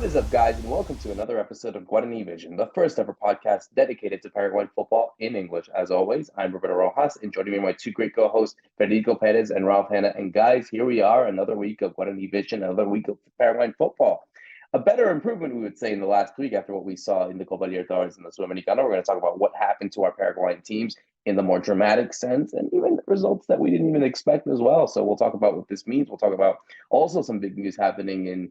is up, guys, and welcome to another episode of Guarani Vision, the first ever podcast dedicated to Paraguayan football in English. As always, I'm Roberto Rojas, and joining me are my two great co-hosts, Federico Perez and Ralph Hanna. And guys, here we are, another week of Guarani Vision, another week of Paraguayan football. A better improvement, we would say, in the last week after what we saw in the Copa Libertadores and the Sudamericana. We're going to talk about what happened to our Paraguayan teams in the more dramatic sense, and even results that we didn't even expect as well. So we'll talk about what this means. We'll talk about also some big news happening in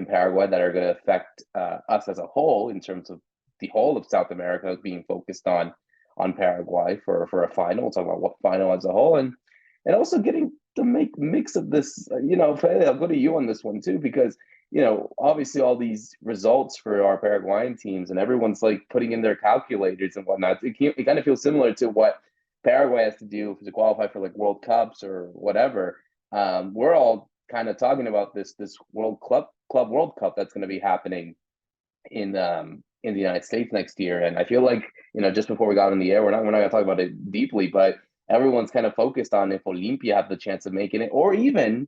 Paraguay that are going to affect us as a whole in terms of the whole of South America being focused on Paraguay for a final. We'll talk about what final as a whole, and also getting to make mix of this. Fede, I'll go to you on this one too, because obviously all these results for our Paraguayan teams and everyone's like putting in their calculators and whatnot. It kind of feels similar to what Paraguay has to do to qualify for like World Cups or whatever. We're all kind of talking about this Club World Cup that's going to be happening in the United States next year, and I feel like just before we got on the air, we're not going to talk about it deeply, but everyone's kind of focused on if Olimpia have the chance of making it, or even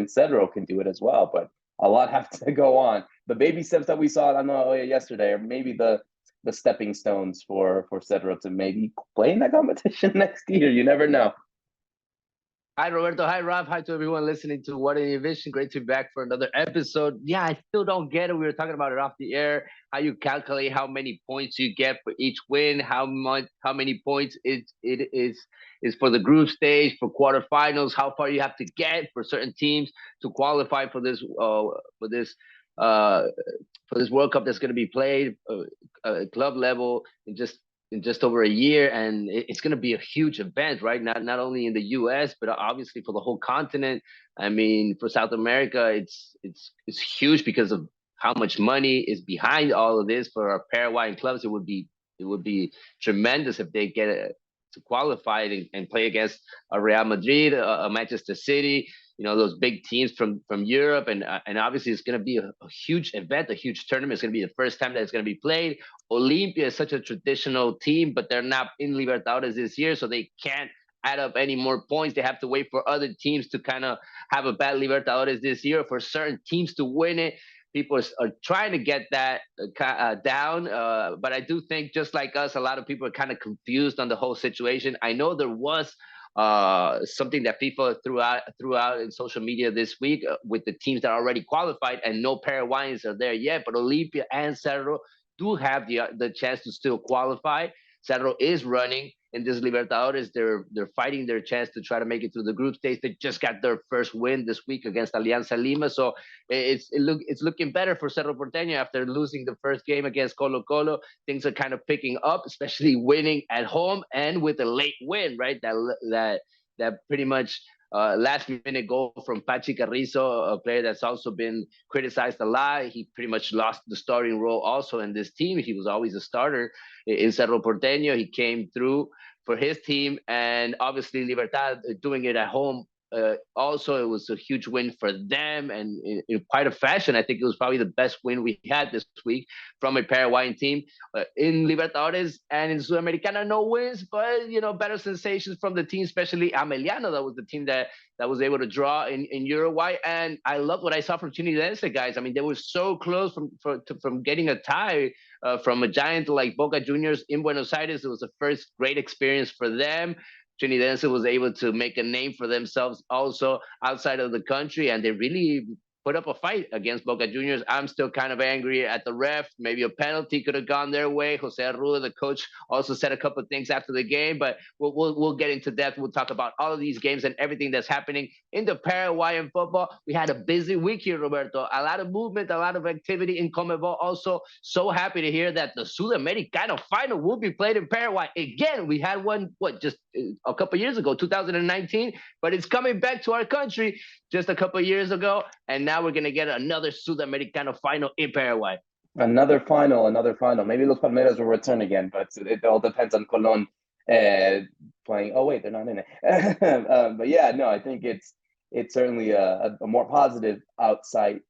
Cerro can do it as well. But a lot have to go on. The baby steps that we saw, I don't know, yesterday, or maybe the stepping stones for Cerro to maybe play in that competition next year. You never know. Hi, Roberto. Hi, Rob. Hi to everyone listening to Guarani Vision. Great to be back for another episode. Yeah, I still don't get it. We were talking about it off the air. How you calculate how many points you get for each win, how many points it is for the group stage, for quarterfinals, how far you have to get for certain teams to qualify for this World Cup that's going to be played club level in just over a year, and it's going to be a huge event, right? Not only in the U.S. but obviously for the whole continent. I mean, for South America, it's huge because of how much money is behind all of this. For our Paraguayan clubs, it would be tremendous if they get to qualify and play against a Real Madrid, a Manchester City. Those big teams from Europe, and obviously it's going to be a huge event, a huge tournament. It's going to be the first time that it's going to be played. Olimpia is such a traditional team, but they're not in Libertadores this year, so they can't add up any more points. They have to wait for other teams to kind of have a bad Libertadores this year, for certain teams to win it. People are trying to get that down, but I do think, just like us, a lot of people are kind of confused on the whole situation. I know there was something that FIFA threw out in social media this week with the teams that are already qualified, and no Paraguayans are there yet, but Olimpia and Cerro do have the chance to still qualify. Cerro is running in this Libertadores. They're fighting their chance to try to make it through the group stage. They just got their first win this week against Alianza Lima, so it's looking better for Cerro Porteño after losing the first game against Colo Colo. Things are kind of picking up, especially winning at home and with a late win, right? That pretty much last minute goal from Pachi Carrizo, a player that's also been criticized a lot. He pretty much lost the starting role also in this team. He was always a starter in Cerro Porteño. He came through for his team, and obviously Libertad doing it at home. Also, it was a huge win for them, and in quite a fashion. I think it was probably the best win we had this week from a Paraguayan team in Libertadores and in Sudamericana. No wins, but better sensations from the team, especially Ameliano. That was the team that was able to draw in Uruguay, and I love what I saw from Trinidense, guys. I mean, they were so close from getting a tie from a giant like Boca Juniors in Buenos Aires. It was the first great experience for them. Trinidense was able to make a name for themselves also outside of the country, and they really put up a fight against Boca Juniors. I'm still kind of angry at the ref. Maybe a penalty could have gone their way. Jose Arruda, the coach, also said a couple of things after the game, but we'll get into depth. We'll talk about all of these games and everything that's happening in the Paraguayan football. We had a busy week here, Roberto. A lot of movement, a lot of activity in Conmebol. Also, so happy to hear that the Sudamericana final will be played in Paraguay. Again, we had one, just a couple of years ago, 2019, but it's coming back to our country just a couple of years ago, and now we're going to get another Sudamericana final in Paraguay. Another final. Maybe Los Palmeras will return again, but it all depends on Colón playing. Oh wait, they're not in it. But yeah, no, I think it's certainly a more positive insight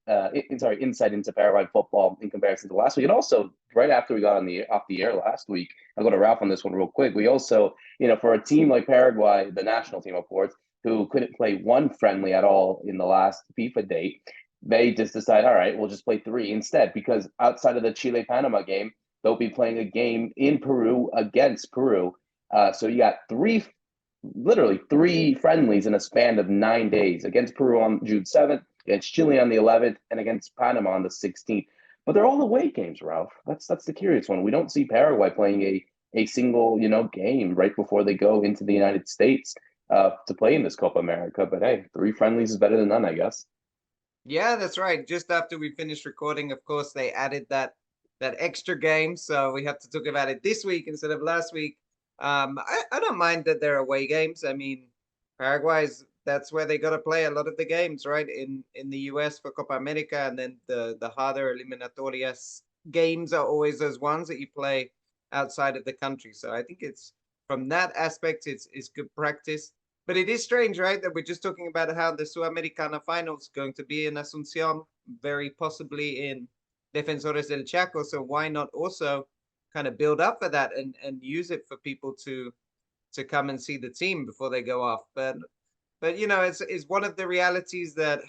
into Paraguay football in comparison to last week. And also, right after we got off the air last week, I'll go to Ralph on this one real quick. We also, for a team like Paraguay, the national team, of course, who couldn't play one friendly at all in the last FIFA date, may just decide, all right, we'll just play 3 instead, because outside of the Chile-Panama game, they'll be playing a game in Peru against Peru. So you got literally 3 friendlies in a span of 9 days, against Peru on June 7th, against Chile on the 11th, and against Panama on the 16th. But they're all away games, Ralph. That's the curious one. We don't see Paraguay playing a single game right before they go into the United States to play in this Copa America. But hey, 3 friendlies is better than none, I guess. Yeah, that's right. Just after we finished recording, of course, they added that extra game, so we have to talk about it this week instead of last week. I don't mind that they're away games. I mean, Paraguay's that's where they got to play a lot of the games, right? In the US for Copa America, and then the harder eliminatorias games are always those ones that you play outside of the country. So I think it's from that aspect, it's good practice. But it is strange, right, that we're just talking about how the Sudamericana finals going to be in Asuncion, very possibly in Defensores del Chaco. So why not also kind of build up for that and use it for people to come and see the team before they go off? But it's one of the realities that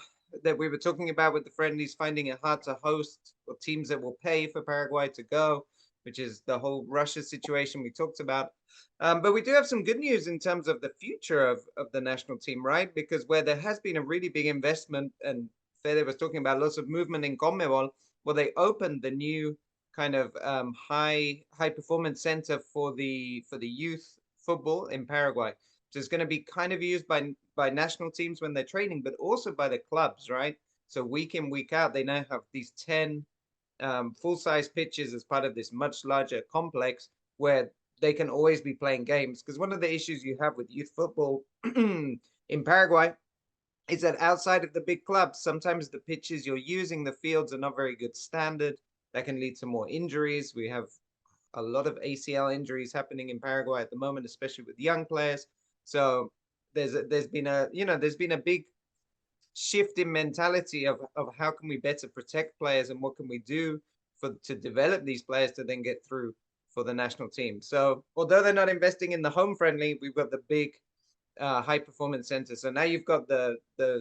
we were talking about with the friendlies, finding it hard to host, or teams that will pay for Paraguay to go, which is the whole Russia situation we talked about. But we do have some good news in terms of the future of the national team, right? Because where there has been a really big investment, and Fede was talking about lots of movement in CONMEBOL, well, they opened the new kind of high performance center for the youth football in Paraguay, which is going to be kind of used by national teams when they're training, but also by the clubs, right? So week in, week out, they now have these 10 full-size pitches as part of this much larger complex where they can always be playing games. Because one of the issues you have with youth football in Paraguay is that outside of the big clubs, sometimes the pitches you're using, the fields are not very good standard. That can lead to more injuries. We have a lot of ACL injuries happening in Paraguay at the moment, especially with young players. So there's been a big shift in mentality of how can we better protect players and what can we do to develop these players to then get through for the national team. So although they're not investing in the home friendly, we've got the big high performance center. So now you've got the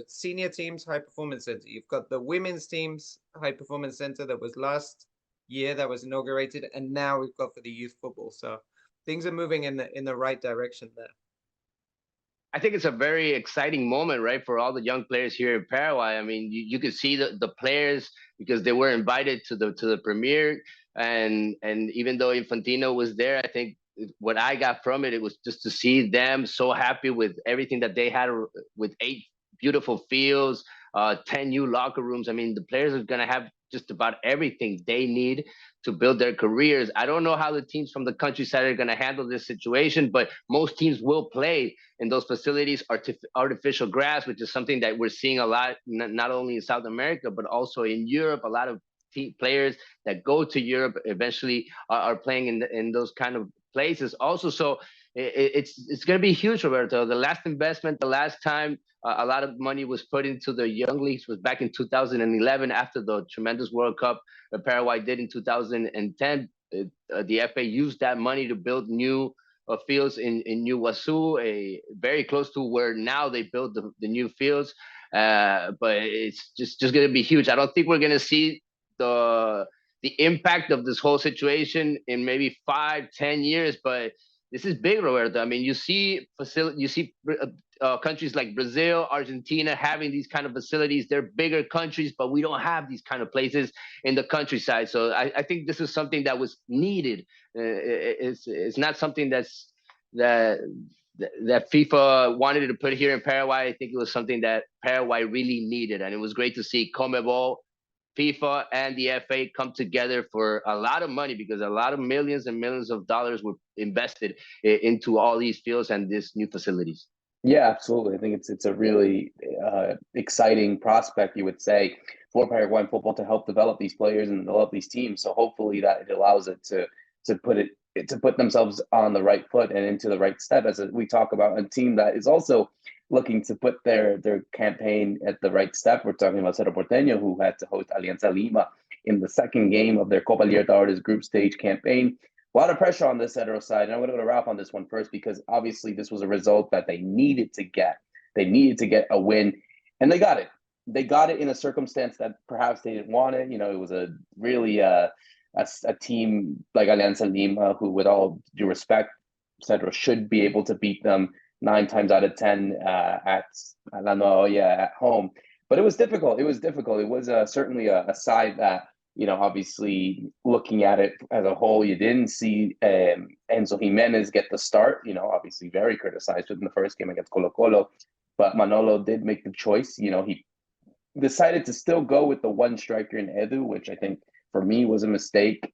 senior teams high performance center. You've got the women's teams high performance center that was last year that was inaugurated, and now we've got for the youth football. So things are moving in the right direction there. I think it's a very exciting moment, right, for all the young players here in Paraguay. I mean, you could see the players because they were invited to the premiere, and even though Infantino was there, I think what I got from it was just to see them so happy with everything that they had, with 8 beautiful fields, 10 new locker rooms. I mean, the players are gonna have just about everything they need to build their careers. I don't know how the teams from the countryside are going to handle this situation, but most teams will play in those facilities, artificial grass, which is something that we're seeing a lot, not only in South America, but also in Europe. A lot of players that go to Europe eventually are playing in those kind of places also. So it's going to be huge, Roberto. The last investment, the last time a lot of money was put into the young leagues was back in 2011 after the tremendous World Cup that Paraguay did in 2010. The FA used that money to build new fields in New Wasu, very close to where now they build the new fields. But it's just going to be huge. I don't think we're going to see the impact of this whole situation in maybe 5-10 years, but this is big, Roberto. I mean, you see countries like Brazil, Argentina having these kind of facilities. They're bigger countries, but we don't have these kind of places in the countryside. So I think this is something that was needed. It's not something that FIFA wanted to put here in Paraguay. I think it was something that Paraguay really needed, and it was great to see CONMEBOL, FIFA, and the FA come together for a lot of money, because a lot of millions and millions of dollars were invested into all these fields and these new facilities. Yeah, absolutely. I think it's a really exciting prospect, you would say, for Paraguayan football to help develop these players and develop these teams. So hopefully that it allows it to put themselves on the right foot and into the right step. As we talk about a team that is also looking to put their campaign at the right step. We're talking about Cerro Porteño, who had to host Alianza Lima in the second game of their Copa Libertadores group stage campaign. A lot of pressure on the Cedro side. And I'm going to go to Ralph on this one first, because obviously this was a result that they needed to get. They needed to get a win, and they got it. they got it in a circumstance that perhaps they didn't want it. It was a really a team like Alianza Lima, who, with all due respect, Cedro should be able to beat them 9 times out of 10 at La Noya at home. But it was difficult. It was difficult. It was certainly a side that, obviously looking at it as a whole, you didn't see Enzo Jimenez get the start. Obviously very criticized in the first game against Colo Colo, but Manolo did make the choice. He decided to still go with the one striker in Edu, which I think for me was a mistake.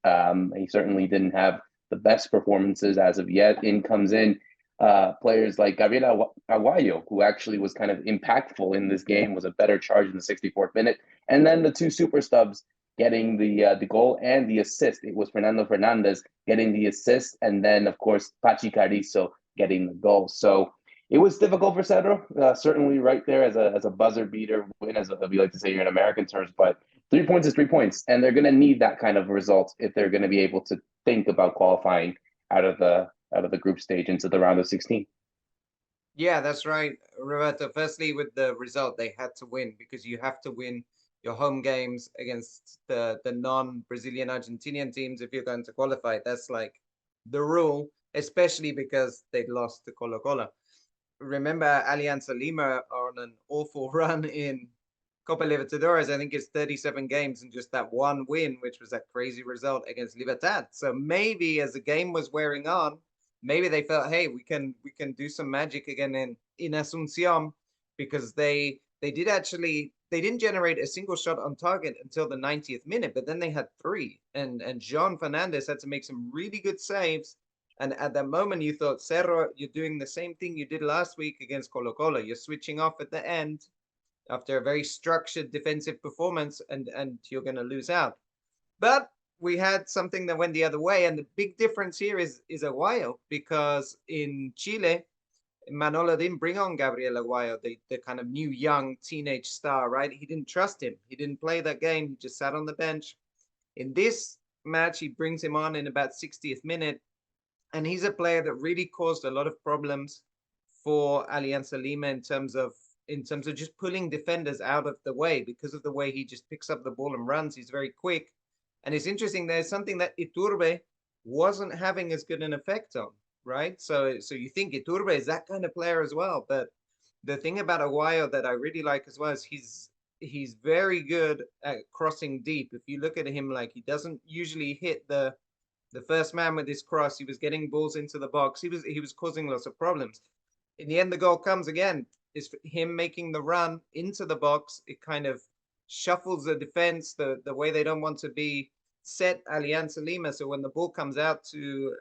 He certainly didn't have the best performances as of yet. In comes in players like Gabriel Aguayo, who actually was kind of impactful in this game, was a better charge in the 64th minute. And then the two super stubs getting the goal and the assist. It was Fernando Fernandez getting the assist, and then, of course, Pachi Carrizo getting the goal. So it was difficult for Cedro, certainly right there as a buzzer beater win, as we like to say here in American terms. But 3 points is 3 points, and they're going to need that kind of result if they're going to be able to think about qualifying out of the group stage into the round of 16. Yeah, that's right, Roberto. Firstly, with the result, they had to win, because you have to win your home games against the non-Brazilian Argentinian teams if you're going to qualify. That's like the rule, especially because they lost to Colo Colo. Remember, Alianza Lima are on an awful run in Copa Libertadores. I think it's 37 games and just that one win, which was that crazy result against Libertad. So maybe as the game was wearing on, maybe they felt, hey, we can do some magic again in Asuncion, because they didn't generate a single shot on target until the 90th minute, but then they had 3, and Jean Fernandez had to make some really good saves. And at that moment, you thought, Cerro, you're doing the same thing you did last week against Colo Colo. You're switching off at the end after a very structured defensive performance, and you're going to lose out. But we had something that went the other way, and the big difference here is Aguayo, because in Chile, Manolo didn't bring on Gabriel Aguayo, the kind of new young teenage star, right? He didn't trust him. He didn't play that game. He just sat on the bench. In this match, he brings him on in about 60th minute, and he's a player that really caused a lot of problems for Alianza Lima in terms of just pulling defenders out of the way, because of the way he just picks up the ball and runs. He's very quick. And it's interesting, there's something that Iturbe wasn't having as good an effect on, right? So you think Iturbe is that kind of player as well. But the thing about Aguayo that I really like as well is he's very good at crossing deep. If you look at him, like, he doesn't usually hit the first man with his cross. He was getting balls into the box. He was causing lots of problems. In the end, the goal comes again. Is him making the run into the box. It kind of shuffles the defense the way they don't want to be set Alianza Lima. So when the ball comes out to,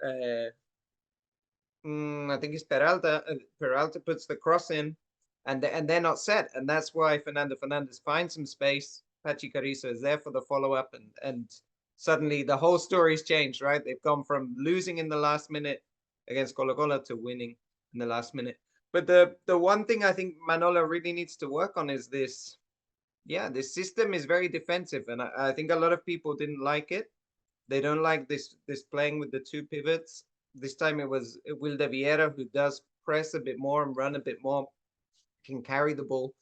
I think it's Peralta, Peralta puts the cross in, and they're not set. And that's why Fernando Fernandez finds some space. Pachi Carrizo is there for the follow-up, and suddenly the whole story's changed, right? They've gone from losing in the last minute against Colo Colo to winning in the last minute. But the one thing I think Manolo really needs to work on is this. Yeah, this system is very defensive, and I think a lot of people didn't like it. They don't like this playing with the 2 pivots. This time it was Wilde Vieira, who does press a bit more and run a bit more, can carry the ball.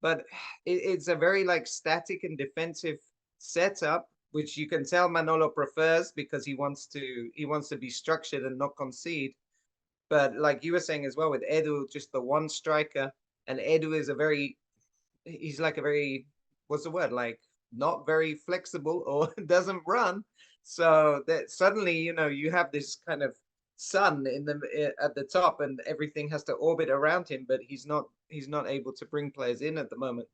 But it's a very like static and defensive setup, which you can tell Manolo prefers, because he wants to be structured and not concede. But like you were saying as well, with Edu, just the one striker, and Edu is he's like a very, what's the word? Like, not very flexible, or doesn't run. So that suddenly, you have this kind of sun at the top, and everything has to orbit around him, but he's not able to bring players in at the moment.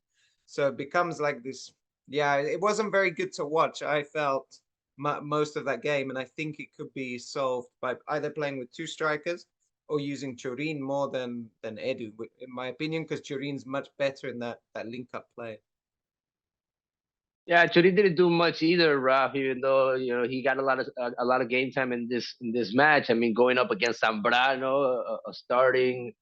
So it becomes like this. Yeah, it wasn't very good to watch. I felt most of that game, and I think it could be solved by either playing with 2 strikers or using Turin more than Edu, in my opinion, because Turin's much better in that link-up play. Yeah, Turin didn't do much either, Ralph. Even though he got a lot of game time in this match. I mean, going up against Zambrano, a starting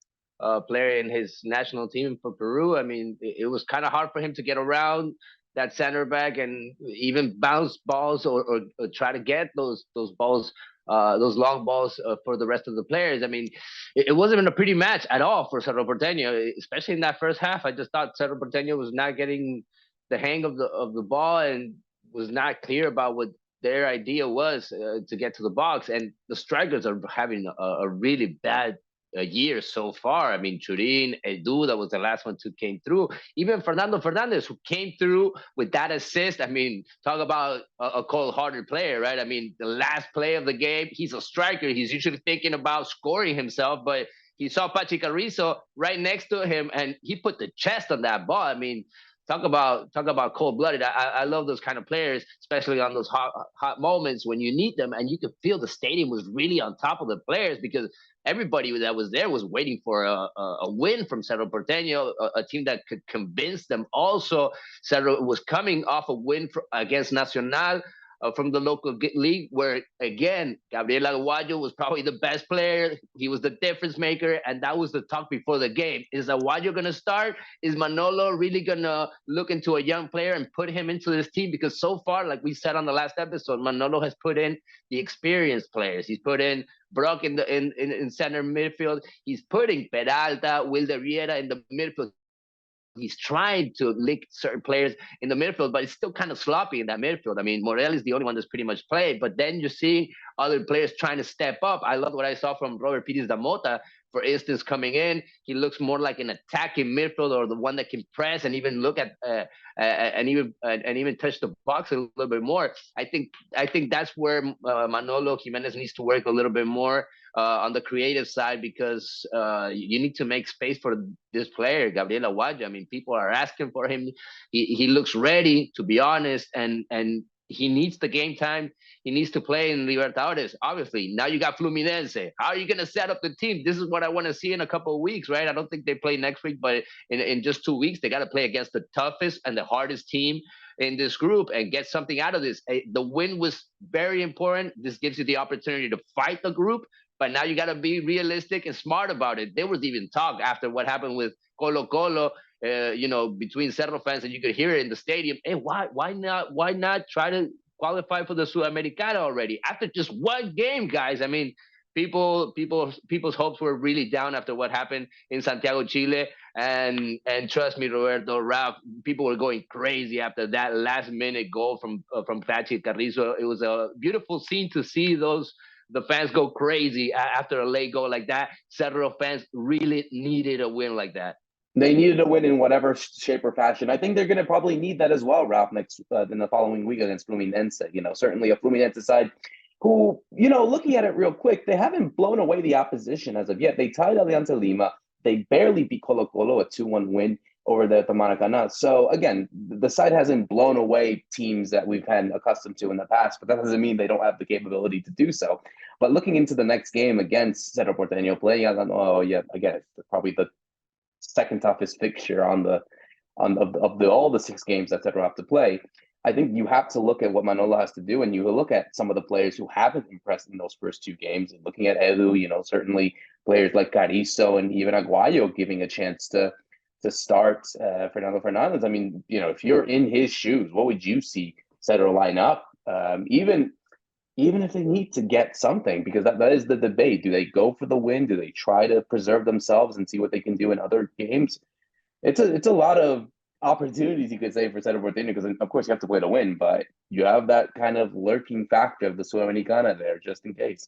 player in his national team for Peru. I mean, it was kind of hard for him to get around that center back and even bounce balls or try to get those balls those long balls for the rest of the players. I mean, it wasn't even a pretty match at all for Cerro Porteño, especially in that first half. I just thought Cerro Porteño was not getting the hang of the ball and was not clear about what their idea was to get to the box. And the strikers are having a really bad year so far. I mean, Churin, Edu, that was the last one who came through. Even Fernando Fernandez, who came through with that assist. I mean, talk about a cold-hearted player, right? I mean, the last play of the game, he's a striker. He's usually thinking about scoring himself, but he saw Pachi Carrizo right next to him, and he put the chest on that ball. I mean, talk about cold-blooded. I love those kind of players, especially on those hot moments when you need them, and you could feel the stadium was really on top of the players because everybody that was there was waiting for a win from Cerro Porteño, a team that could convince them. Also, Cerro was coming off a win against Nacional from the local league, where again Gabriel Aguayo was probably the best player. He was the difference maker, and that was the talk before the game. Is Aguayo going to start? Is Manolo really going to look into a young player and put him into this team? Because so far, like we said on the last episode, Manolo has put in the experienced players. He's put in Brock in center midfield. He's putting Peralta, Wilder Riera in the midfield. He's trying to link certain players in the midfield, but it's still kind of sloppy in that midfield. I mean, Morel is the only one that's pretty much played, but then you're seeing other players trying to step up. I love what I saw from Robert Pires da Mota, for instance, coming in. He looks more like an attacking midfield, or the one that can press and even look at and even touch the box a little bit more. I think that's where Manolo Jimenez needs to work a little bit more on the creative side, because you need to make space for this player, Gabriel Aguayo. I mean, people are asking for him. He looks ready, to be honest, and he needs the game time. He needs to play in Libertadores. Obviously, now you got Fluminense. How are you going to set up the team? This is what I want to see in a couple of weeks, right? I don't think they play next week, but in just 2 weeks, they got to play against the toughest and the hardest team in this group and get something out of this. The win was very important. This gives you the opportunity to fight the group, but now you got to be realistic and smart about it. There was even talk after what happened with Colo Colo, between Cerro fans, and you could hear it in the stadium. Hey, why not try to qualify for the Sudamericana already after just one game, guys? I mean, people's hopes were really down after what happened in Santiago, Chile, and trust me, Roberto, Ralph, people were going crazy after that last minute goal from Pachi Carrizo. It was a beautiful scene to see the fans go crazy after a late goal like that. Cerro fans really needed a win like that. They needed a win in whatever shape or fashion. I think they're going to probably need that as well, Ralph, next in the following week against Fluminense. Certainly a Fluminense side who, looking at it real quick, they haven't blown away the opposition as of yet. They tied Alianza Lima. They barely beat Colo Colo, a 2-1 win over the Maracanã. So again, the side hasn't blown away teams that we've been accustomed to in the past, but that doesn't mean they don't have the capability to do so. But looking into the next game against Cerro Porteño, playing again, it's probably the second toughest fixture of all the 6 games that Cerro have to play. I think you have to look at what Manolo has to do, and you look at some of the players who haven't impressed in those first 2 games. And looking at Edu, certainly players like Carrizo and even Aguayo giving a chance to start Fernando Fernandez. I mean, if you're in his shoes, what would you see Cerro line up? Even if they need to get something, because that is the debate. Do they go for the win? Do they try to preserve themselves and see what they can do in other games? It's a lot of opportunities, you could say, for Cerro Porteño, because of course you have to play to win, but you have that kind of lurking factor of the Sudamericana there, just in case.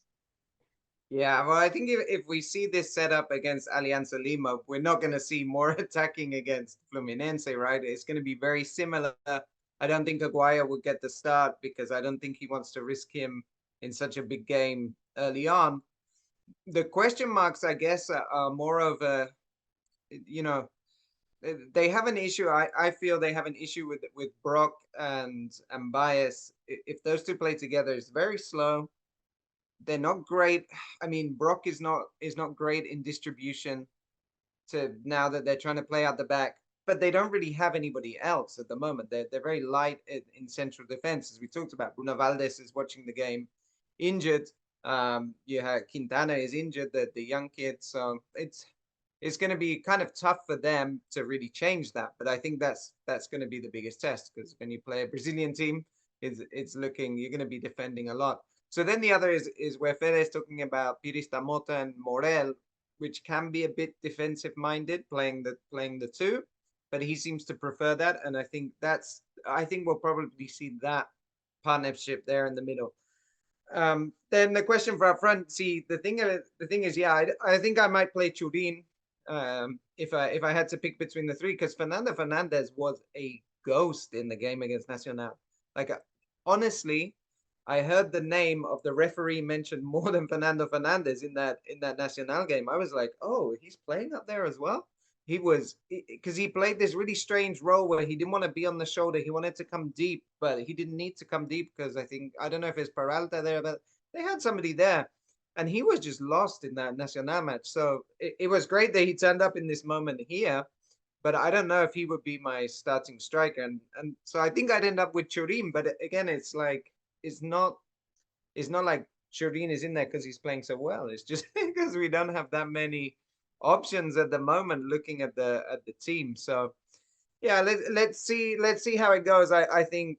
Yeah, well, I think if we see this setup against Alianza Lima, we're not going to see more attacking against Fluminense, right? It's going to be very similar. I don't think Aguayo will get the start because I don't think he wants to risk him in such a big game early on. The question marks, I guess, are more of a, they have an issue. I feel they have an issue with Brock and Baez. If those two play together, it's very slow. They're not great. I mean, Brock is not great in distribution now that they're trying to play out the back, but they don't really have anybody else at the moment. They're very light in central defense, as we talked about. Bruno Valdez is watching the game injured. Quintana is injured, the young kid. So it's going to be kind of tough for them to really change that. But I think that's going to be the biggest test, because when you play a Brazilian team, it's looking, you're going to be defending a lot. So then the other is where Fede is talking about Pirista Mota and Morel, which can be a bit defensive minded, playing the two, but he seems to prefer that, and I think we'll probably see that partnership there in the middle. Then the question for up front. See, the thing is, yeah, I think I might play Churin if I had to pick between the three, because Fernando Fernandez was a ghost in the game against Nacional. Like, honestly, I heard the name of the referee mentioned more than Fernando Fernandez in that Nacional game. I was like, oh, he's playing up there as well. He was, because he played this really strange role where he didn't want to be on the shoulder. He wanted to come deep, but he didn't need to come deep because I don't know if it's Peralta there, but they had somebody there. And he was just lost in that Nacional match. So it was great that he turned up in this moment here, but I don't know if he would be my starting striker. And so I think I'd end up with Churin, but again, it's like, it's not like Churin is in there because he's playing so well. It's just because we don't have that many options at the moment looking at the team. So yeah, let's see how it goes. I think,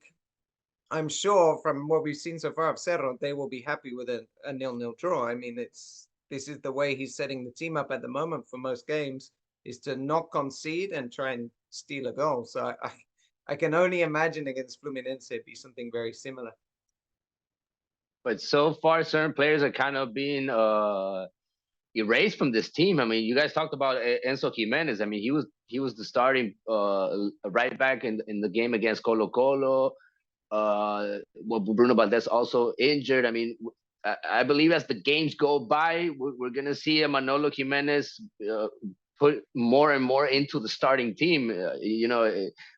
I'm sure from what we've seen so far of Cerro, they will be happy with a 0-0 draw. I mean, this is the way he's setting the team up at the moment for most games, is to not concede and try and steal a goal. So I can only imagine against Fluminense it'd be something very similar. But so far, certain players are kind of being erased from this team. I mean, you guys talked about Enzo Jimenez. I mean, he was the starting right back in the game against Colo Colo. Well, Bruno Valdez also injured. I mean, I believe as the games go by, we're gonna see a Manolo Jimenez put more and more into the starting team.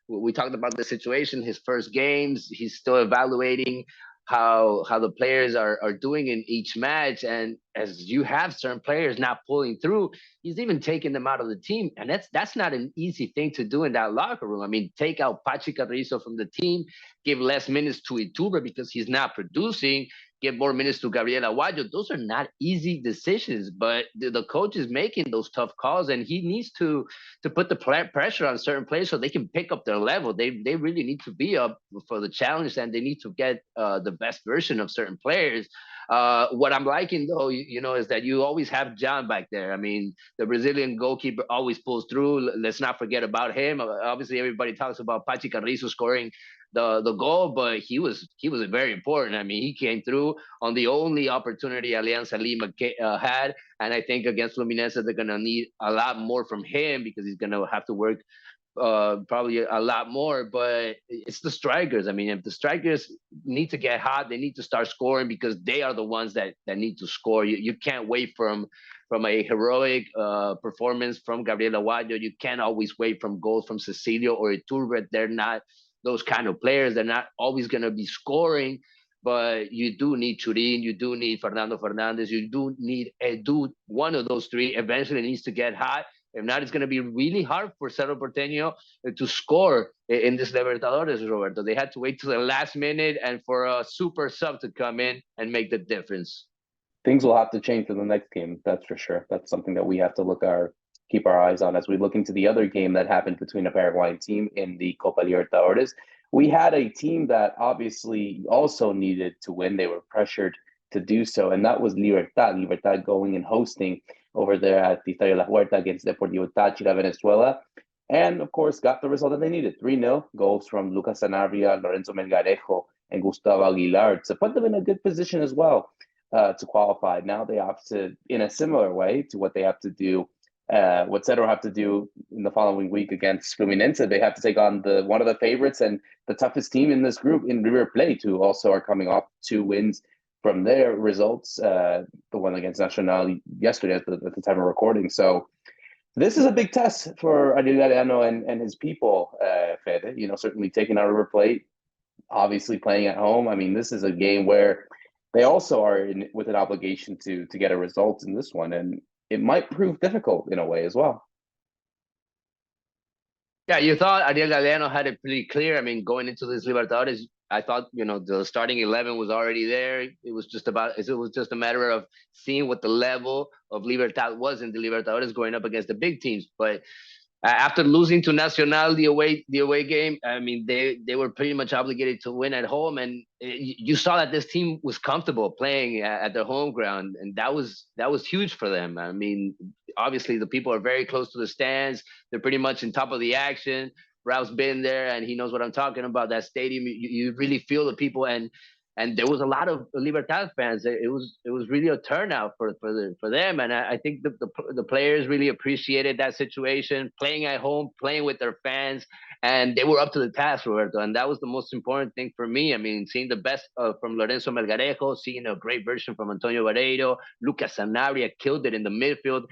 We talked about the situation, his first games. He's still evaluating how the players are doing in each match, and as you have certain players not pulling through, he's even taking them out of the team, and that's not an easy thing to do in that locker room. I mean, take out Pachi Carrizo from the team, give less minutes to Iturbe because he's not producing, give more minutes to Gabriel Aguayo. Those are not easy decisions, but the coach is making those tough calls, and he needs to put the pressure on certain players so they can pick up their level. They really need to be up for the challenge, and they need to get the best version of certain players. What I'm liking, though, is that you always have John back there. I mean, the Brazilian goalkeeper always pulls through. Let's not forget about him. Obviously, everybody talks about Pachi Carrizo scoring the goal, but he was very important. I mean, he came through on the only opportunity Alianza Lima had, and I think against Fluminense they're gonna need a lot more from him because he's gonna have to work probably a lot more. But it's the strikers. I mean, if the strikers need to get hot, they need to start scoring because they are the ones that need to score. You can't wait from a heroic performance from Gabriel Aguayo. You can't always wait from goals from Cecilio or Iturbe. They're not those kind of players. They're not always going to be scoring, but you do need Churin, you do need Fernando Fernandez, you do need Edu. One of those three eventually needs to get hot. If not, it's going to be really hard for Cerro Porteño to score in this Libertadores, Roberto. They had to wait to the last minute and for a super sub to come in and make the difference. Things will have to change for the next game, that's for sure. That's something that we have to keep our eyes on as we look into the other game that happened between a Paraguayan team in the Copa Libertadores. We had a team that obviously also needed to win. They were pressured to do so, and that was Libertad. Libertad going and hosting over there at the Estadio La Huerta against Deportivo Táchira, Venezuela. And, of course, got the result that they needed. 3-0, goals from Lucas Sanabria, Lorenzo Melgarejo, and Gustavo Aguilar to put them in a good position as well to qualify. Now they have to, in a similar way to what they have to do, what Cerro have to do in the following week against Fluminense. They have to take on one of the favorites and the toughest team in this group in River Plate, who also are coming off 2 wins from their results, the one against Nacional yesterday at the time of recording. So this is a big test for Ariel Galeano and his people, Fede. Certainly taking out River Plate, obviously playing at home. I mean, this is a game where they also are with an obligation to get a result in this one, and it might prove difficult in a way as well. Yeah, you thought Ariel Galeano had it pretty clear. I mean, going into this Libertadores, I thought, the starting 11 was already there. It was just a matter of seeing what the level of Libertad was in the Libertadores going up against the big teams. But after losing to Nacional the away game, I mean they were pretty much obligated to win at home, and you saw that this team was comfortable playing at their home ground, and that was huge for them. I mean, obviously the people are very close to the stands; they're pretty much on top of the action. Ralph's been there, and he knows what I'm talking about. That stadium, you really feel the people, and there was a lot of Libertad fans. It was really a turnout for them, and I think the players really appreciated that situation, playing at home, playing with their fans, and they were up to the task, Roberto. And that was the most important thing for me. I mean, seeing the best from Lorenzo Melgarejo, seeing a great version from Antonio Barreiro, Lucas Sanabria killed it in the midfield,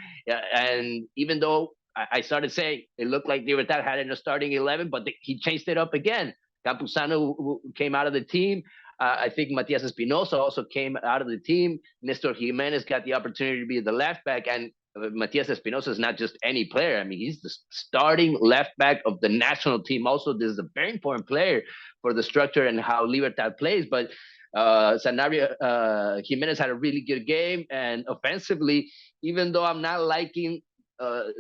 and even though I started saying it looked like Libertad had in a starting 11, but he changed it up again. Campuzano came out of the team. I think Matias Espinosa also came out of the team. Nestor Jimenez got the opportunity to be the left back, and Matias Espinosa is not just any player. I mean, he's the starting left back of the national team. Also, this is a very important player for the structure and how Libertad plays. But Sanabria Jimenez had a really good game, and offensively, even though I'm not liking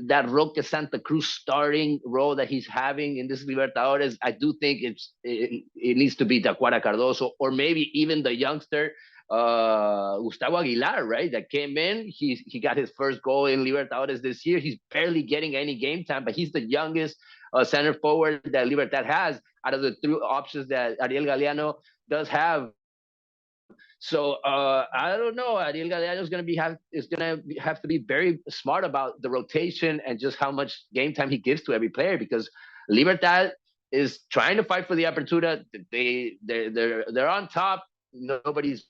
that Roque Santa Cruz starting role that he's having in this Libertadores, I do think it needs to be Tacuara Cardoso, or maybe even the youngster Gustavo Aguilar, right? That came in. He got his first goal in Libertadores this year. He's barely getting any game time, but he's the youngest center forward that Libertad has out of the three options that Ariel Galeano does have. So I don't know. Ariel Galeano is going to have to be very smart about the rotation and just how much game time he gives to every player, because Libertad is trying to fight for the Apertura. They're on top. Nobody's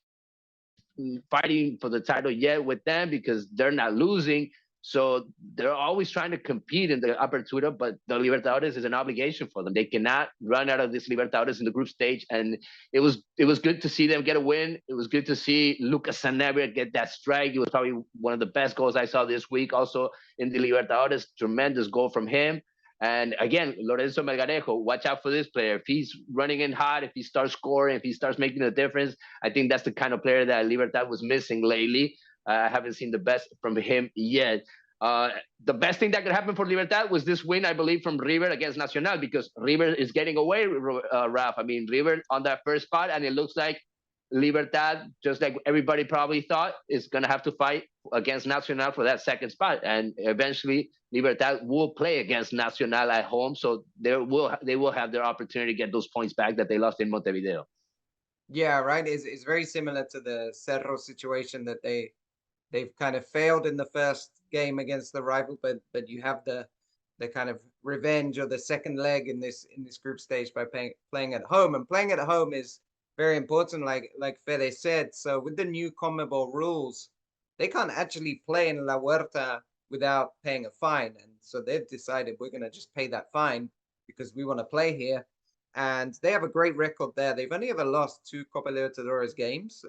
fighting for the title yet with them because they're not losing. So they're always trying to compete in the Apertura, but the Libertadores is an obligation for them. They cannot run out of this Libertadores in the group stage. And it was good to see them get a win. It was good to see Lucas Sanabria get that strike. It was probably one of the best goals I saw this week. Also in the Libertadores, tremendous goal from him. And again, Lorenzo Melgarejo, watch out for this player. If he's running in hot, if he starts scoring, if he starts making a difference, I think that's the kind of player that Libertad was missing lately. I haven't seen the best from him yet. The best thing that could happen for Libertad was this win, I believe, from River against Nacional, because River is getting away, Raf. I mean, River on that first spot, and it looks like Libertad, just like everybody probably thought, is going to have to fight against Nacional for that second spot. And eventually, Libertad will play against Nacional at home, so they will have their opportunity to get those points back that they lost in Montevideo. Yeah, right. It's very similar to the Cerro situation that they've kind of failed in the first game against the rival, but you have the kind of revenge or the second leg in this group stage by playing at home, and playing at home is very important, like Fede said. So with the new CONMEBOL rules, they can't actually play in La Huerta without paying a fine, and so they've decided we're going to just pay that fine because we want to play here. And they have a great record there. They've only ever lost 2 Copa Libertadores games.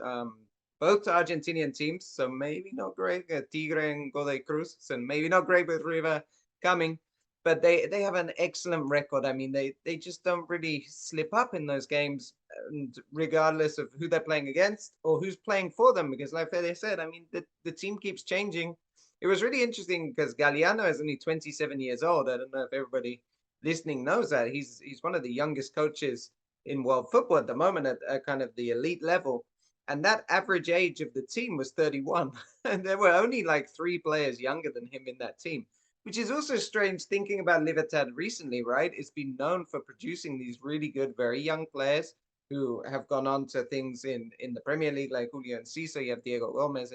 Both Argentinian teams, so maybe not great. Tigre and Godoy Cruz, so maybe not great with River coming, but they have an excellent record. I mean, they just don't really slip up in those games, and regardless of who they're playing against or who's playing for them, because like Fede said, I mean, the team keeps changing. It was really interesting because Galeano is only 27 years old. I don't know if everybody listening knows that. He's one of the youngest coaches in world football at the moment at kind of the elite level. And that average age of the team was 31. And there were only like 3 players younger than him in that team, which is also strange thinking about Libertad recently, right? It's been known for producing these really good, very young players who have gone on to things in the Premier League, like Julio Enciso. You have Diego Gomez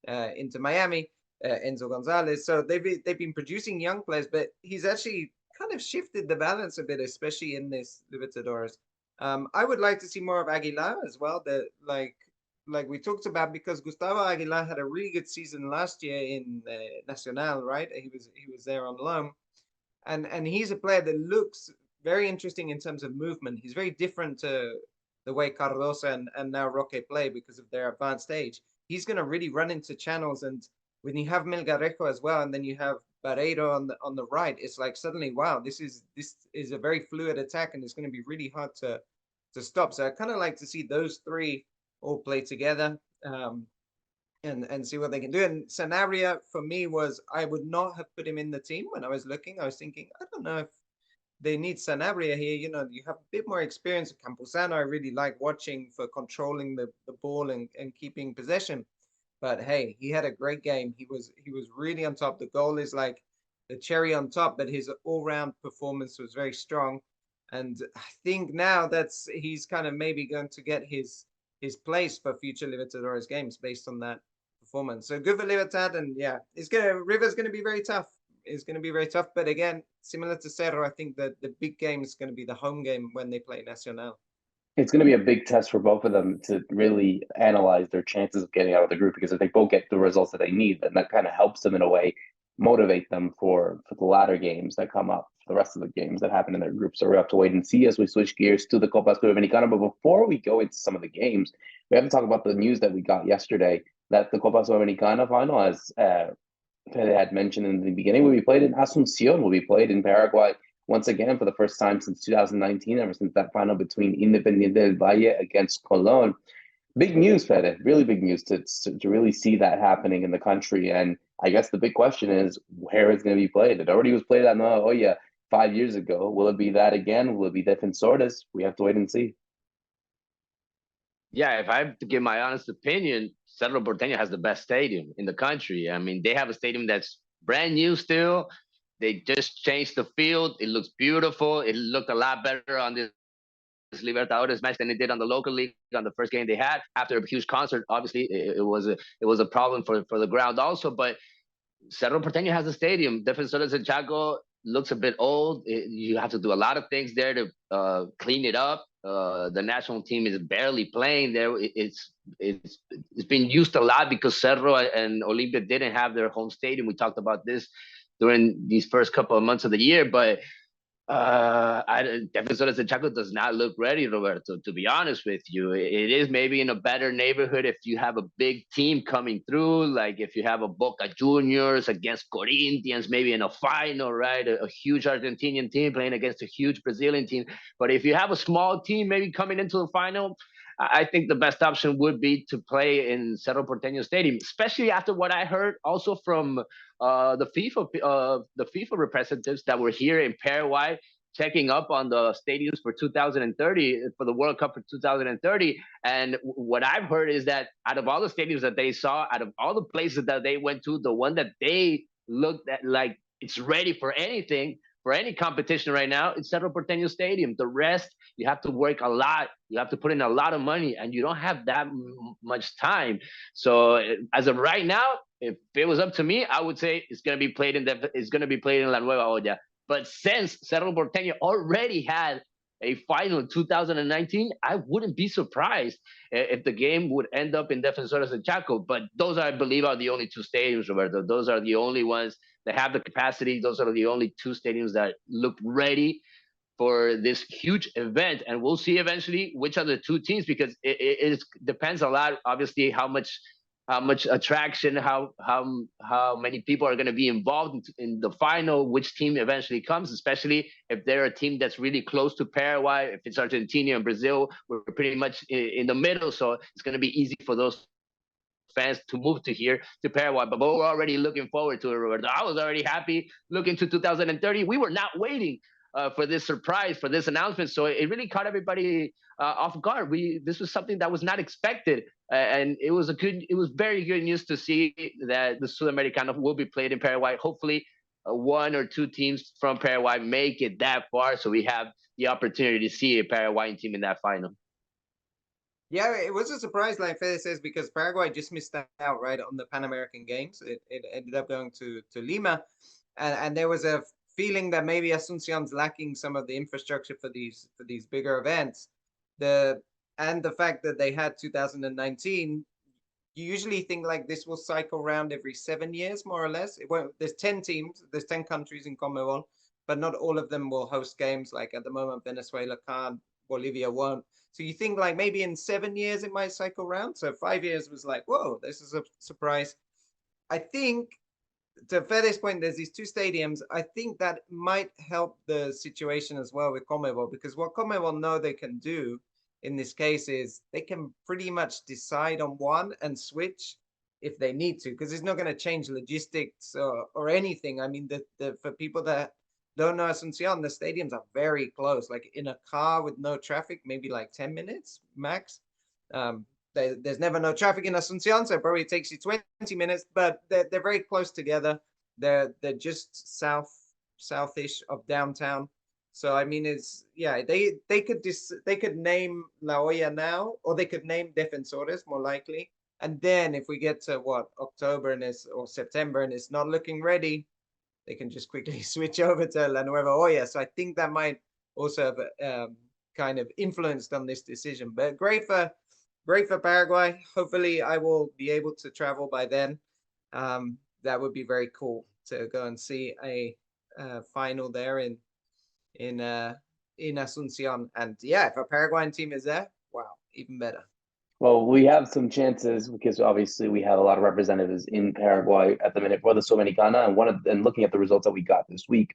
into Miami, Enzo Gonzalez. So they've been producing young players, but he's actually kind of shifted the balance a bit, especially in this Libertadores. I would like to see more of Aguilar as well. That like we talked about, because Gustavo Aguilar had a really good season last year in Nacional, right? He was there on loan, and he's a player that looks very interesting in terms of movement. He's very different to the way Cardoso and now Roque play because of their advanced age. He's going to really run into channels, and when you have Melgarejo as well, and then you have Barreiro on the right, it's like suddenly, wow, this is a very fluid attack, and it's going to be really hard to stop. So I kind of like to see those 3 all play together. and see what they can do. And Sanabria for me was, I would not have put him in the team when I was looking. I was thinking, I don't know if they need Sanabria here. You know, you have a bit more experience. Campuzano, I really like watching for controlling the ball and keeping possession. But hey, he had a great game. He was really on top. The goal is like the cherry on top, but his all-round performance was very strong. And I think now he's kind of maybe going to get his place for future Libertadores games based on that performance. So good for Libertad, and yeah, River's gonna be very tough. It's gonna be very tough. But again, similar to Cerro, I think that the big game is gonna be the home game when they play Nacional. It's going to be a big test for both of them to really analyze their chances of getting out of the group, because if they both get the results that they need, then that kind of helps them in a way, motivate them for the latter games that come up, for the rest of the games that happen in their group. So we have to wait and see as we switch gears to the Copa Sudamericana. But before we go into some of the games, we have to talk about the news that we got yesterday that the Copa Sudamericana final, as Fede had mentioned in the beginning, will be played in Asuncion, will be played in Paraguay once again for the first time since 2019, ever since that final between Independiente del Valle against Colón. Big news, Fede, really big news to really see that happening in the country. And I guess the big question is where it's going to be played. It already was played at La Hoya 5 years ago. Will it be that again? Will it be Defensores? We have to wait and see. Yeah, if I have to give my honest opinion, Cerro Porteño has the best stadium in the country. I mean, they have a stadium that's brand new still. They just changed the field. It looks beautiful. It looked a lot better on this Libertadores match than it did on the local league on the first game they had. After a huge concert, obviously it was a problem for the ground also. But Cerro Porteño has a stadium. Defensores del Chaco looks a bit old. You have to do a lot of things there to clean it up. The national team is barely playing there. It's been used a lot because Cerro and Olimpia didn't have their home stadium. We talked about this during these first couple of months of the year, but Defensores de Chaco does not look ready, Roberto, to be honest with you. It is maybe in a better neighborhood if you have a big team coming through, like if you have a Boca Juniors against Corinthians, maybe in a final, right? A huge Argentinian team playing against a huge Brazilian team. But if you have a small team maybe coming into the final, I think the best option would be to play in Cerro Porteño Stadium, especially after what I heard also from the FIFA representatives that were here in Paraguay checking up on the stadiums for 2030 for the World Cup for 2030. And what I've heard is that out of all the stadiums that they saw, out of all the places that they went to, the one that they looked at like it's ready for anything, for any competition right now, it's Cerro Porteño Stadium. The rest, you have to work a lot. You have to put in a lot of money, and you don't have that much time. So as of right now, if it was up to me, I would say it's going to be played in La Nueva Olla. But since Cerro Porteño already had a final in 2019, I wouldn't be surprised if the game would end up in Defensores de Chaco. But those, I believe, are the only two stadiums, Roberto. Those are the only ones that have the capacity. Those are the only two stadiums that look ready for this huge event. And we'll see eventually which are the two teams, because it depends a lot, obviously, how much attraction, how many people are going to be involved in the final, which team eventually comes, especially if they're a team that's really close to Paraguay. If it's Argentina and Brazil, we're pretty much in the middle, so it's going to be easy for those fans to move to here to Paraguay. But we're already looking forward to it, Roberto. I was already happy looking to 2030. We were not waiting for this surprise, for this announcement. So it really caught everybody off guard. This was something that was not expected, and it was very good news to see that the Sudamericana will be played in Paraguay. Hopefully, one or two teams from Paraguay make it that far, so we have the opportunity to see a Paraguayan team in that final. Yeah, it was a surprise, like Fede says, because Paraguay just missed out right on the Pan American Games. It ended up going to Lima, and there was a feeling that maybe Asuncion's lacking some of the infrastructure for these bigger events. The fact that they had 2019, you usually think like this will cycle around every 7 years, more or less. It won't. There's 10 teams, there's 10 countries in CONMEBOL, but not all of them will host games. Like at the moment, Venezuela can't, Bolivia won't. So you think like maybe in 7 years it might cycle around. So 5 years was like, whoa, this is a surprise. I think to Fede's point, there's these two stadiums. I think that might help the situation as well with CONMEBOL, because what CONMEBOL know they can do in this case is they can pretty much decide on one and switch if they need to, because it's not going to change logistics or anything. I mean, for people that don't know Asuncion, the stadiums are very close. Like in a car with no traffic, maybe like 10 minutes max. There's never no traffic in Asuncion, so it probably takes you 20 minutes, but they're very close together. They're just southish of downtown. So I mean, it's they could name La Hoya now, or they could name Defensores more likely. And then if we get to October or September and it's not looking ready, they can just quickly switch over to La Nueva Hoya. So I think that might also have kind of influenced on this decision. But great for Paraguay. Hopefully, I will be able to travel by then. That would be very cool to go and see a final there in Asuncion. And yeah, if a Paraguayan team is there, wow, even better. Well, we have some chances because obviously we have a lot of representatives in Paraguay at the minute for the Sudamericana, and looking at the results that we got this week,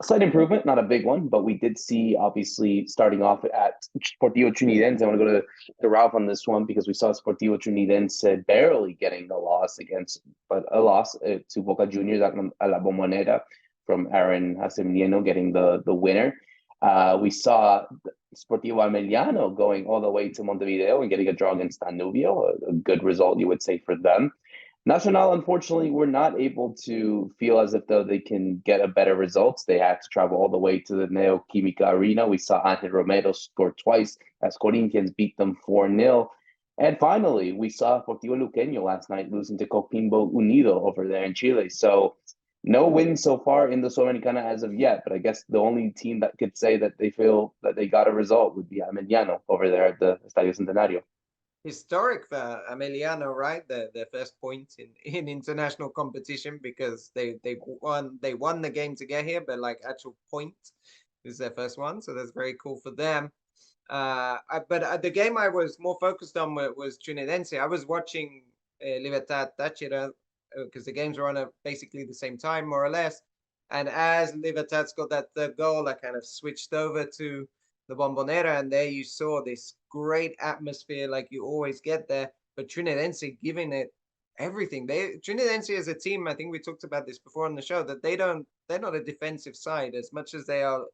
a slight improvement, not a big one, but we did see obviously starting off at Sportivo Trinidense. I want to go to Ralph on this one because we saw Sportivo Trinidense barely getting the loss to Boca Juniors at La Bombonera from Aaron Hacemiliano getting the winner. We saw Sportivo Ameliano going all the way to Montevideo and getting a draw against Danubio, a good result, you would say, for them. Nacional, unfortunately, were not able to feel as if though they can get a better results. They had to travel all the way to the Neo Química Arena. We saw Ángel Romero score twice as Corinthians beat them 4-0. And finally, we saw Sportivo Luqueño last night losing to Coquimbo Unido over there in Chile. So no wins so far in the Sudamericana as of yet, but I guess the only team that could say that they feel that they got a result would be Ameliano over there at the Estadio Centenario. Historic for Ameliano, right? Their first point in international competition, because they won the game to get here, but like actual point is their first one, so that's very cool for them. But the game I was more focused on was Trinidense. I was watching Libertad Táchira because the games were on at basically the same time, more or less. And as Libertad scored that third goal, I kind of switched over to the Bombonera, and there you saw this great atmosphere like you always get there, but Trinidense giving it everything. Trinidense is a team, I think we talked about this before on the show, that they're not a defensive side as much as they are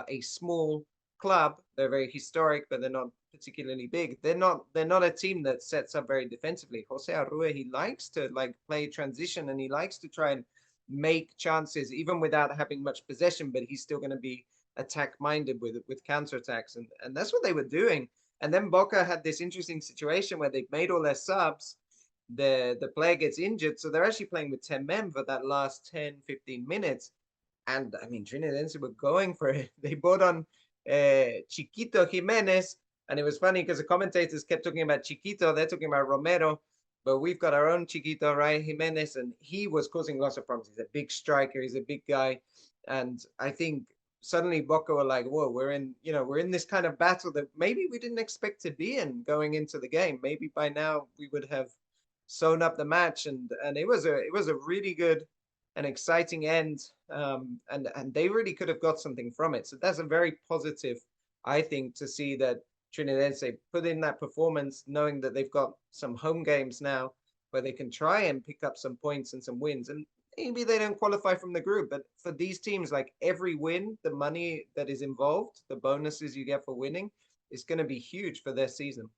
a small club. They're very historic, but they're not particularly big. They're not a team that sets up very defensively. Jose Arrue, he likes to like play transition, and he likes to try and make chances even without having much possession, but he's still going to be attack minded with counterattacks, and that's what they were doing. And then Boca had this interesting situation where they've made all their subs, the player gets injured, so they're actually playing with 10 men for that last 10-15 minutes. And I mean, Trinidense were going for it. They brought on Chiquito Jimenez, and it was funny because the commentators kept talking about Chiquito, they're talking about Romero, but we've got our own Chiquito, right? Jimenez, and he was causing lots of problems. He's a big striker, he's a big guy, and I think suddenly Boca were like, whoa, we're in this kind of battle that maybe we didn't expect to be in going into the game. Maybe by now we would have sewn up the match, and it was a really good and exciting end, and they really could have got something from it. So that's a very positive, I think, to see that Trinidense put in that performance, knowing that they've got some home games now where they can try and pick up some points and some wins. And maybe they don't qualify from the group, but for these teams, like every win, the money that is involved, the bonuses you get for winning, is going to be huge for their season.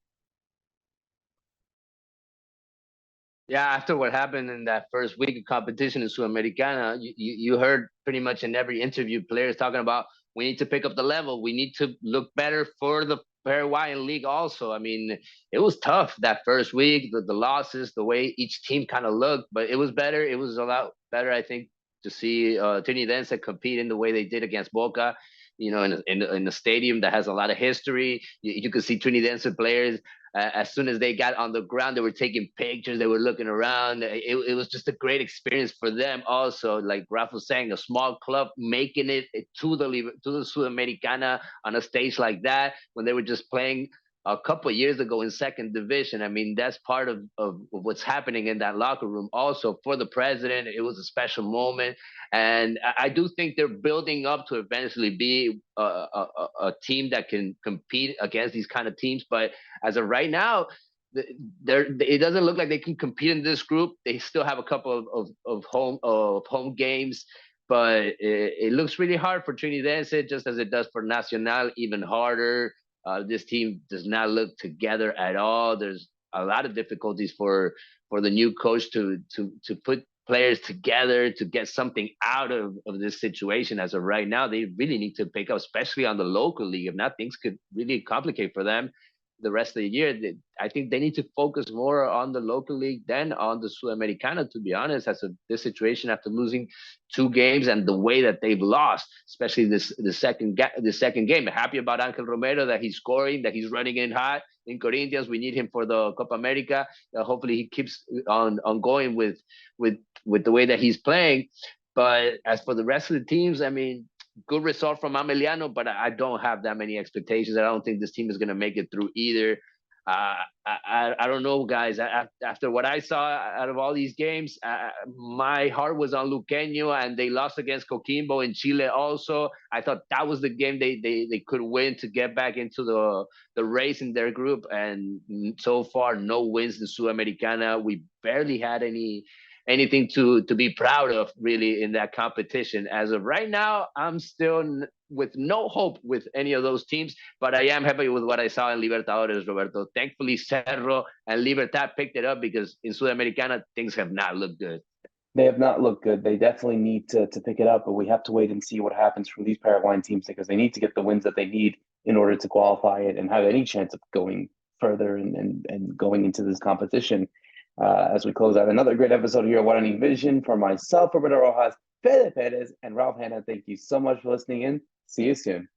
Yeah, after what happened in that first week of competition in Sudamericana, you heard pretty much in every interview players talking about we need to pick up the level. We need to look better for the Paraguayan league also. I mean, it was tough that first week, the losses, the way each team kind of looked, but it was better. It was a lot better, I think, to see Trinidense compete in the way they did against Boca, in a stadium that has a lot of history. You could see Trinidense players, as soon as they got on the ground, they were taking pictures, they were looking around. It was just a great experience for them also. Like Rafa was saying, a small club making it to the Sudamericana on a stage like that when they were just playing a couple of years ago in second division. I mean, that's part of what's happening in that locker room. Also, for the president, it was a special moment. And I do think they're building up to eventually be a team that can compete against these kind of teams. But as of right now, it doesn't look like they can compete in this group. They still have a couple of home games, but it looks really hard for Trinidense, just as it does for Nacional, even harder. This team does not look together at all. There's a lot of difficulties for the new coach to put players together to get something out of this situation. As of right now, they really need to pick up, especially on the local league. If not, things could really complicate for them the rest of the year. I think they need to focus more on the local league than on the Sudamericana, to be honest, as of this situation after losing 2 games and the way that they've lost, especially the second game. Happy about Angel Romero, that he's scoring, that he's running in hot in Corinthians. We need him for the Copa America. Hopefully he keeps on going with the way that he's playing. But as for the rest of the teams, I mean, good result from Ameliano, but I don't have that many expectations. I don't think this team is going to make it through either. I don't know, guys. After what I saw out of all these games, my heart was on Luqueño, and they lost against Coquimbo in Chile also. I thought that was the game they could win to get back into the race in their group, and so far, no wins in Sudamericana. We barely had anything to be proud of, really, in that competition. As of right now, I'm still with no hope with any of those teams, but I am happy with what I saw in Libertadores, Roberto. Thankfully, Cerro and Libertad picked it up, because in Sudamericana, things have not looked good. They have not looked good. They definitely need to pick it up, but we have to wait and see what happens from these Paraguayan teams, because they need to get the wins that they need in order to qualify it and have any chance of going further and going into this competition. As we close out another great episode here at Guarani Vision, for myself, Roberto Rojas, Fede Perez, and Ralph Hanna, thank you so much for listening in. See you soon.